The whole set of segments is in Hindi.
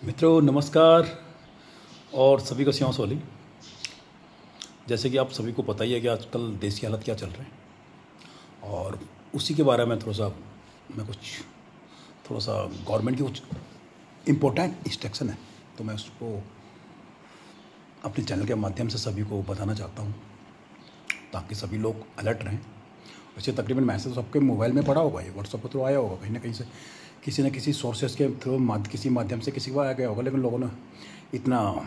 मित्रों नमस्कार और सभी को सियाओं सोली। जैसे कि आप सभी को पता ही है कि आजकल देश की हालत क्या चल रहे हैं और उसी के बारे में थोड़ा सा गवर्नमेंट की कुछ इम्पोर्टेंट इंस्ट्रक्शन है, तो मैं उसको अपने चैनल के माध्यम से सभी को बताना चाहता हूँ ताकि सभी लोग अलर्ट रहें। वैसे तकरीबन मैसेज सबके मोबाइल में पड़ा होगा, ये व्हाट्सएप पर तो आया होगा कहीं ना कहीं से, किसी न किसी सोर्सेस के थ्रू किसी माध्यम से किसी को आ गया होगा, लेकिन लोगों ने इतना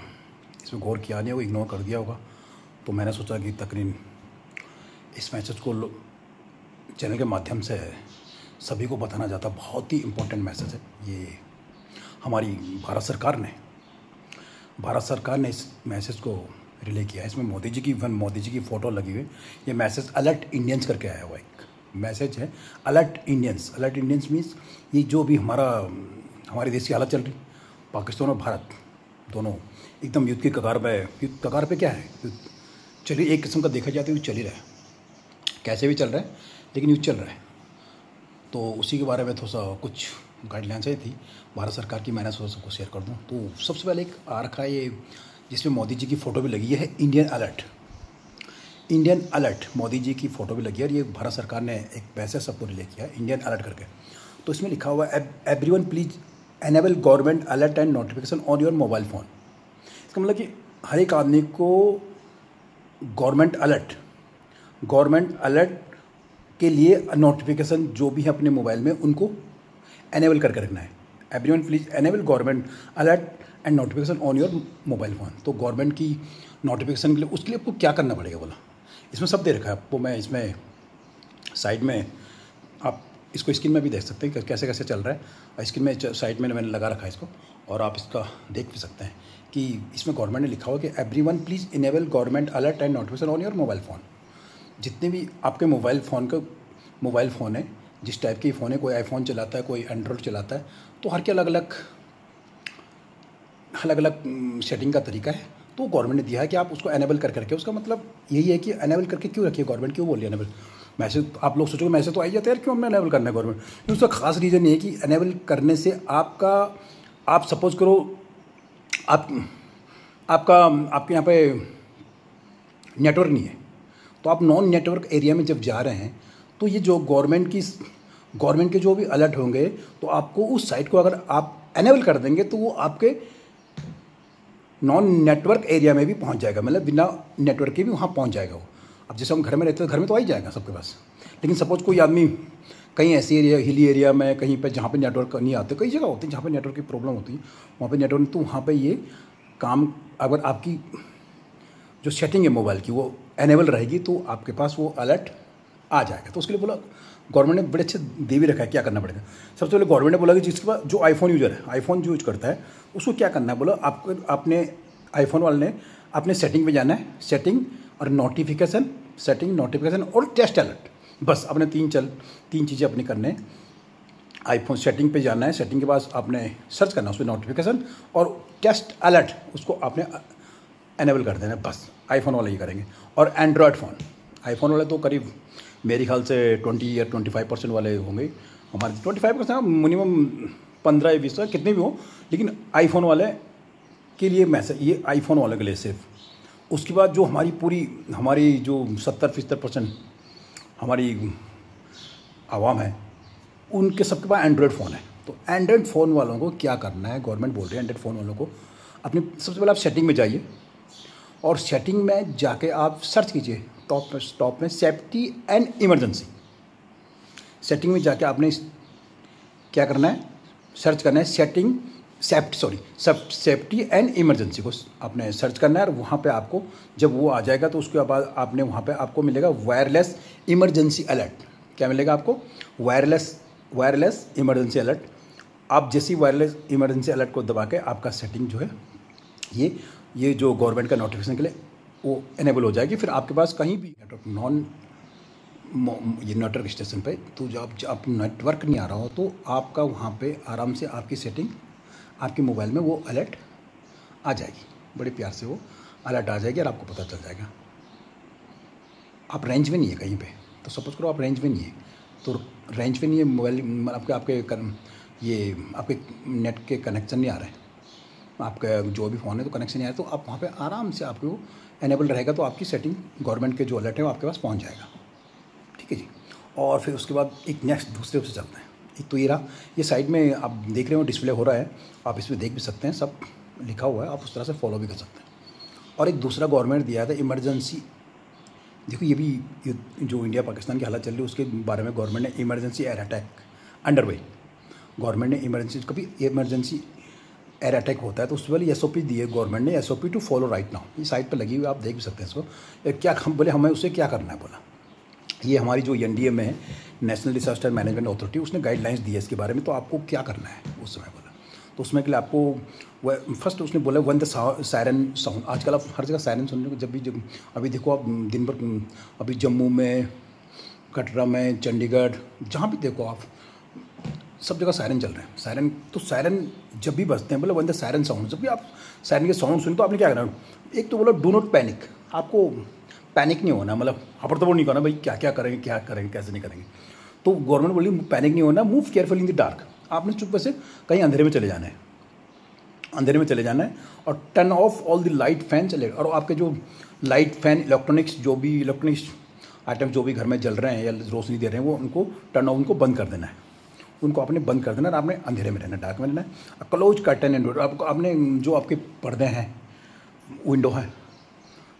इसमें गौर किया नहीं होगा, इग्नोर कर दिया होगा। तो मैंने सोचा कि तकरीबन इस मैसेज को चैनल के माध्यम से सभी को बताना चाहता। बहुत ही इम्पोर्टेंट मैसेज है ये। हमारी भारत सरकार ने इस मैसेज को रिले किया है। इसमें मोदी जी की फ़ोटो लगी हुई। ये मैसेज अलर्ट इंडियंस करके आया हुआ एक मैसेज है। अलर्ट इंडियंस मीन्स ये जो भी हमारे देश की हालत चल रही, पाकिस्तान और भारत दोनों एकदम युद्ध की कगार पे क्या है, युद्ध चलिए एक किस्म का देखा जाए तो युद्ध चल ही रहा है, कैसे भी चल रहा है लेकिन युद्ध चल रहा है। तो उसी के बारे में थोड़ा सा कुछ गाइडलाइंस थी भारत सरकार की, मैंने सोचा सबको शेयर कर दूँ। तो सबसे पहले एक आ रखा है ये, जिसमें मोदी जी की फ़ोटो भी लगी है, इंडियन अलर्ट मोदी जी की फ़ोटो भी लगी है। और ये भारत सरकार ने एक पैसे सबको रिले किया है इंडियन अलर्ट करके। तो इसमें लिखा हुआ है everyone please enable government alert and notification on your mobile phone. इसका मतलब कि हर एक आदमी को गवर्नमेंट अलर्ट के लिए नोटिफिकेशन जो भी है अपने मोबाइल में उनको एनेबल करके रखना है। Everyone please enable government alert and notification on your mobile phone. तो गवर्नमेंट की नोटिफिकेशन के लिए उसके लिए आपको क्या करना पड़ेगा बोला, इसमें सब दे रखा है आपको। मैं इसमें साइड में आप इसको स्क्रीन में भी देख सकते हैं कि कैसे कैसे चल रहा है। स्क्रीन में साइड में मैंने लगा रखा है इसको, और आप इसका देख भी सकते हैं कि इसमें गवर्नमेंट ने लिखा हुआ कि everyone please enable government alert and notification on your mobile phone. जितने भी आपके मोबाइल फ़ोन है, जिस टाइप की फ़ोन है, कोई आईफोन चलाता है, कोई एंड्रॉयड चलाता है, तो हर के अलग अलग सेटिंग का तरीका है। तो गवर्नमेंट ने दिया है कि आप उसको एनेबल करके, उसका मतलब यही है कि एनेबल करके क्यों रखिए, गवर्नमेंट क्यों बोल रही है एनेबल। मैसेज आप लोग सोचोगे मैसेज तो आई जाता है यार, क्यों हमने एनेबल करना है गवर्नमेंट। उसका खास रीज़न ये है कि एनेबल करने से आप सपोज करो आपके यहाँ पे नेटवर्क नहीं है, तो आप नॉन नेटवर्क एरिया में जब जा रहे हैं तो ये जो गवर्नमेंट के जो भी अलर्ट होंगे, तो आपको उस साइट को अगर आप एनेबल कर देंगे तो वो आपके नॉन नेटवर्क एरिया में भी पहुंच जाएगा, मतलब बिना नेटवर्क के भी वहाँ पहुंच जाएगा वो। अब जैसे हम घर में रहते हैं, घर में तो आ ही जाएगा सबके पास, लेकिन सपोज कोई आदमी कहीं ऐसी हिली एरिया में कहीं पे जहाँ पे नेटवर्क नहीं आते, कई जगह होती है जहाँ पे नेटवर्क की प्रॉब्लम होती है, वहाँ पे नेटवर्क, तो वहाँ पे ये काम अगर आपकी जो सेटिंग है मोबाइल की वो एनेबल रहेगी तो आपके पास वो अलर्ट आ जाएगा। तो उसके लिए बोला गवर्नमेंट ने बड़े अच्छे दे भी रखा है क्या करना पड़ेगा। सबसे पहले गवर्नमेंट ने बोला कि जिसके पास जो आईफोन यूजर है, आईफोन जो यूज करता है, उसको क्या करना है, बोला आपको अपने आईफोन वाले ने अपने सेटिंग पे जाना है, सेटिंग और नोटिफिकेशन और टेस्ट अलर्ट, बस अपने तीन चीज़ें अपनी करने। आईफोन सेटिंग पे जाना है, सेटिंग के बाद आपने सर्च करना, उसमें नोटिफिकेशन और टेस्ट अलर्ट उसको आपने एनेबल कर देना, बस आईफोन वाले ही करेंगे। और एंड्रॉयड फ़ोन, आईफोन वाले तो करीब मेरे ख्याल से 20 या 25% वाले होंगे, हमारे 25% मिनिमम 15 या 20 कितने भी हो, लेकिन आईफोन वाले के लिए मैसेज, ये आईफोन वाले के लिए सिर्फ। उसके बाद जो हमारी जो 70-75% हमारी आवाम है, उनके सबके पास एंड्रॉयड फ़ोन है। तो एंड्रॉयड फ़ोन वालों को क्या करना है, गवर्नमेंट बोल रही है एंड्रॉयड फ़ोन वालों को अपनी सबसे पहले आप सेटिंग में जाइए, और सेटिंग में जाके आप सर्च कीजिए टॉप में सेफ्टी एंड इमरजेंसी। सेटिंग में जाके आपने क्या करना है, सर्च करना है सेफ्टी एंड इमरजेंसी को आपने सर्च करना है। और वहाँ पे आपको जब वो आ जाएगा तो उसके बाद आपने वहाँ पे आपको मिलेगा वायरलेस इमरजेंसी अलर्ट। क्या मिलेगा आपको, वायरलेस इमरजेंसी अलर्ट। आप जैसी वायरलेस इमरजेंसी अलर्ट को दबा के आपका सेटिंग जो है ये जो गवर्नमेंट का नोटिफिकेशन के लिए वो इनेबल हो जाएगी। फिर आपके पास कहीं भी नेटवर्क स्टेशन पे तो जब आप नेटवर्क नहीं आ रहा हो तो आपका वहाँ पे आराम से आपकी सेटिंग आपके मोबाइल में वो अलर्ट आ जाएगी, बड़े प्यार से वो अलर्ट आ जाएगी और आपको पता चल जाएगा। आप रेंज में नहीं है कहीं पे, तो सपोज करो आप रेंज में नहीं है, तो रेंज पे नहीं है मोबाइल, आपके नेट के कनेक्शन नहीं आ रहे, आपका जो भी फ़ोन है तो कनेक्शन नहीं आया तो आप वहाँ पे आराम से आपको एनेबल रहेगा, तो आपकी सेटिंग गवर्नमेंट के जो अलर्ट है वो आपके पास पहुँच जाएगा। ठीक है जी। और फिर उसके बाद एक नेक्स्ट दूसरे से चलते हैं। एक तो ये रहा, ये साइड में आप देख रहे हो डिस्प्ले हो रहा है, आप इसमें देख भी सकते हैं, सब लिखा हुआ है, आप उस तरह से फॉलो भी कर सकते हैं। और एक दूसरा गवर्नमेंट दिया था इमरजेंसी, देखो ये भी जो इंडिया पाकिस्तान की हालत चल रही है उसके बारे में गवर्नमेंट ने emergency air attack under way, government ने इमरजेंसी, कभी इमरजेंसी एयर अटैक होता है तो उस वाली SOP दी है गवर्नमेंट ने, SOP to follow right now. ये साइट पर लगी हुई, आप देख भी सकते हैं इसको। क्या हम बोले हमें उससे क्या करना है, बोला ये हमारी जो NDA में है, नेशनल डिसास्टर मैनेजमेंट अथॉरिटी, उसने गाइडलाइंस दी है इसके बारे में, तो आपको क्या करना है उस समय बोला। तो उसमें के लिए आपको वह फर्स्ट उसने बोला वन द सायरन साउंड। आजकल आप हर जगह सायरन सुनने को, जब अभी देखो आप दिन भर, अभी जम्मू में, कटरा में, चंडीगढ़, जहाँ भी देखो आप सब जगह सायरन चल रहे हैं। सायरन, तो सायरन जब भी बजते हैं बोले वन द सायरन साउंड, जब भी आप सायरन के साउंड सुने तो आपने क्या करना, एक तो बोला डू नॉट पैनिक, आपको पैनिक नहीं होना, मतलब हपड़ नहीं करना भाई क्या करेंगे कैसे नहीं करेंगे। तो गवर्नमेंट बोली पैनिक नहीं होना, move careful in the dark, आपने चुप से कहीं अंधेरे में चले जाना है, अंधेरे में चले जाना है, और turn off all the light fan चलेगा, और आपके जो लाइट फैन इलेक्ट्रॉनिक्स, जो भी इलेक्ट्रॉनिक्स आइटम जो भी घर में जल रहे हैं या रोशनी दे रहे हैं वो उनको टर्न ऑफ, उनको बंद कर देना है, उनको आपने बंद कर देना, और आपने अंधेरे में रहना, डार्क में रहना है। क्लोज कर्टन एंड डोर, आपको आपने जो आपके पर्दे हैं, विंडो है,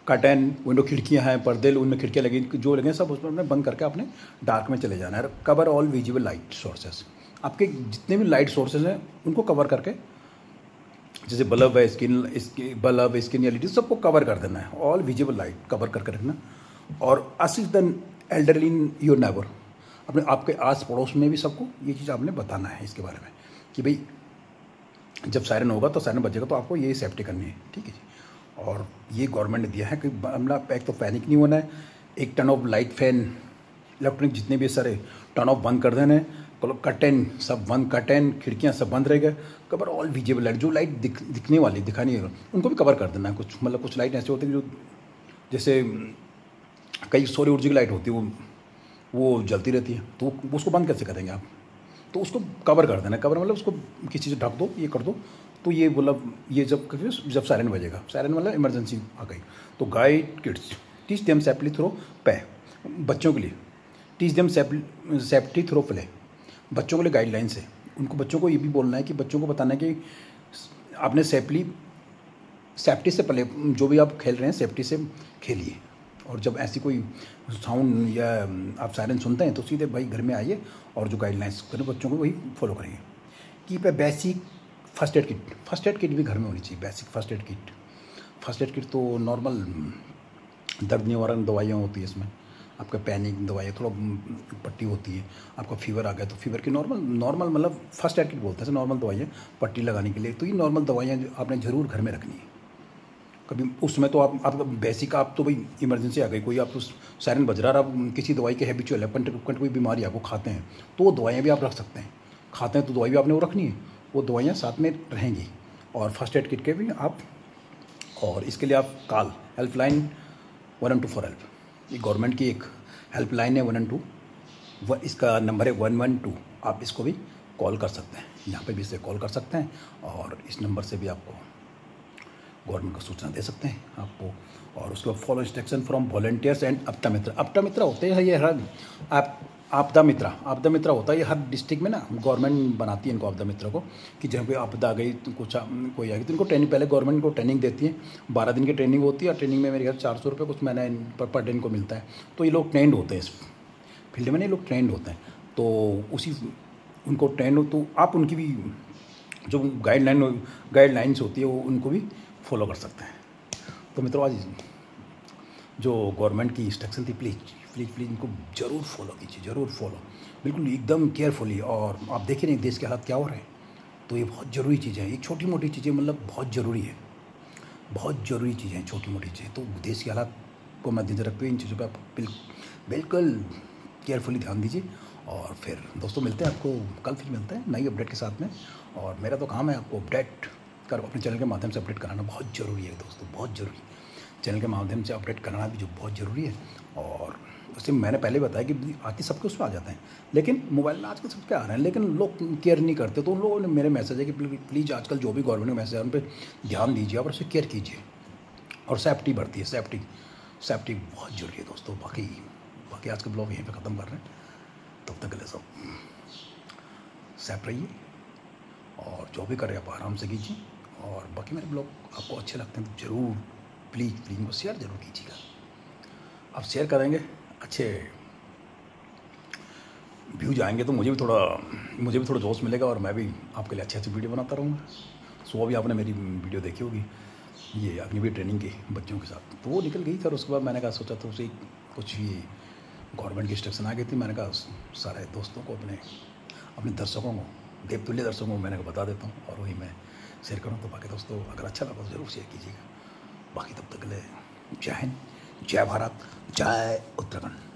कर्टन, विंडो, खिड़कियां हैं, पर्दे उनमें खिड़कियां लगी जो लगे सब उसमें आपने बंद करके आपने डार्क में चले जाना है। Cover all visible light sources, आपके जितने भी लाइट सोर्सेज हैं उनको कवर करके, जैसे बल्ब है, बल्ब, स्किन, LED सबको कवर कर देना है, ऑल विजिबल लाइट कवर करके रखना। और assist the elderly in your neighbour, अपने आपके आस पड़ोस में भी सबको ये चीज़ आपने बताना है इसके बारे में कि भाई जब सायरन होगा तो सायरन बजेगा तो आपको ये सेफ्टी करनी है। ठीक है जी। और ये गवर्नमेंट ने दिया है कि मतलब एक तो पैनिक नहीं होना है, एक turn off light fan electronic जितने भी सारे टर्न ऑफ बंद कर देना है, कर्टेन सब बंद, कर्टेन खिड़कियाँ सब बंद रहेगा, कवर ऑल विजिबल लाइट, जो लाइट दिखने वाली दिखानी है उनको भी कवर कर देना है। कुछ मतलब कुछ लाइट ऐसे होती है जो जैसे कई सौर ऊर्जा की लाइट होती है वो जलती रहती है, तो उसको बंद कैसे करेंगे आप, तो उसको कवर कर देना। कवर मतलब उसको किसी से ढक दो, ये कर दो, तो ये मतलब ये जब सायरन बजेगा, सायरन मतलब इमरजेंसी आ गई, तो guide kids, teach them safety through play, बच्चों के लिए teach them safety through play, बच्चों के लिए गाइडलाइंस है। उनको बच्चों को ये भी बोलना है कि बच्चों को बताना है कि आपने सेफ्टी से पहले जो भी आप खेल रहे हैं सेफ्टी से खेलिए, और जब ऐसी कोई साउंड या आप सायरन सुनते हैं तो सीधे भाई घर में आइए और जो गाइडलाइंस करें बच्चों को वही फॉलो करेंगे। Keep a basic first aid kit, first aid kit भी घर में होनी चाहिए, basic first aid kit. First aid kit तो नॉर्मल दर्द निवारक दवाइयाँ होती है इसमें, आपका पैनिक दवाइयाँ, थोड़ा पट्टी होती है, आपका फीवर आ गया तो फीवर की नॉर्मल मतलब फर्स्ट एड किट बोलते हैं, नॉर्मल दवाइयाँ पट्टी लगाने के लिए। तो ये नॉर्मल दवाइयाँ आपने ज़रूर घर में रखनी है। कभी उस समय तो आपका बेसिक, आप तो भाई इमरजेंसी आ गई, कोई आप तो सायरन बज रहा, आप किसी दवाई के हैबिचुअल है, कंट कोई बीमारी आपको खाते हैं तो वो दवाइयाँ भी आप रख सकते हैं, खाते हैं तो दवाई भी आपने वो रखनी है, वो दवाइयाँ साथ में रहेंगी। और फर्स्ट एड किट के भी आप, और इसके लिए आप कॉल हेल्पलाइन 112 फॉर हेल्प, ये गवर्नमेंट की एक हेल्पलाइन है 112, इसका नंबर है 112, आप इसको भी कॉल कर सकते हैं, यहाँ पे भी इसे कॉल कर सकते हैं, और इस नंबर से भी आपको गवर्नमेंट को सूचना दे सकते हैं आपको। और उसके बाद follow instruction from volunteers and आपदा मित्र। आपदा मित्र होते हैं ये हर आपदा मित्र होता है ये हर डिस्ट्रिक्ट में ना, गवर्नमेंट बनाती है इनको आपदा मित्र को, कि जब कोई आपदा आ गई तो कुछ कोई आ गई तो इनको ट्रेनिंग, पहले गवर्नमेंट को ट्रेनिंग देती है, 12 दिन की ट्रेनिंग होती है, और ट्रेनिंग में मेरे ख्याल 400 रुपये कुछ महीना पर डे इनको मिलता है। तो ये लोग ट्रेंड होते हैं इस फील्ड में, ये लोग ट्रेंड होते हैं, तो उसी उनको ट्रेंड हो तो आप उनकी भी जो गाइडलाइंस होती है वो उनको भी फॉलो कर सकते हैं। तो मित्रों आज जो गवर्नमेंट की इंस्ट्रक्शन थी प्लीज़ इनको ज़रूर फॉलो कीजिए, ज़रूर फॉलो, बिल्कुल एकदम केयरफुली। और आप देखिए नहीं देश के हालात क्या हो रहे हैं, तो ये बहुत ज़रूरी चीज़ें हैं, ये छोटी मोटी चीज़ें मतलब बहुत ज़रूरी है, बहुत ज़रूरी चीज़ें हैं, छोटी मोटी चीज़ें। तो देश के हालात को मद्देनजर रखते हुए इन चीज़ों पर आप बिल्कुल केयरफुली ध्यान दीजिए। और फिर दोस्तों मिलते हैं आपको कल, फिर मिलते हैं नई अपडेट के साथ में। और मेरा तो काम है आपको अपडेट कर अपने चैनल के माध्यम से अपडेट कराना बहुत ज़रूरी है दोस्तों, बहुत ज़रूरी, चैनल के माध्यम से अपडेट कराना भी जो बहुत ज़रूरी है। और वैसे मैंने पहले बताया कि आके सबके उसमें आ जाते हैं, लेकिन मोबाइल में आजकल सबके आ रहे हैं, लेकिन लोग केयर नहीं करते। तो उन लोगों ने मेरे मैसेज है कि प्लीज़ आजकल जो भी गवर्नमेंट मैसेज है उन पर ध्यान दीजिए और उसे केयर कीजिए, और सेफ्टी बढ़ती है। सेफ्टी बहुत जरूरी है दोस्तों। बाकी आज का ब्लॉग यहीं पे ख़त्म कर रहे हैं। तब तक के लिए सब सेफ रहिए, और जो भी करें आप आराम से कीजिए। और बाकी मेरे ब्लॉग आपको अच्छे लगते हैं तो ज़रूर प्लीज़ इनको शेयर ज़रूर कीजिएगा। आप शेयर करेंगे, अच्छे व्यूज आएंगे तो मुझे भी थोड़ा जोश मिलेगा, और मैं भी आपके लिए अच्छे वीडियो बनाता रहूँगा। सुबह भी आपने मेरी वीडियो देखी होगी, ये अपनी भी ट्रेनिंग की बच्चों के साथ, तो वो निकल गई। फिर उसके बाद मैंने कहा सोचा तो उसे कुछ ये गवर्नमेंट की इंस्ट्रक्शन आ गई थी। मैंने कहा सारे दोस्तों को, अपने दर्शकों को, देवतुल्य दर्शकों को मैंने बता देता हूँ, और वही मैं शेयर करूँ। तो बाकी दोस्तों अगर अच्छा लगा तो ज़रूर शेयर कीजिएगा। बाकी तब तक के लिए जय हिंद, जय भारत, जय उत्तराखंड।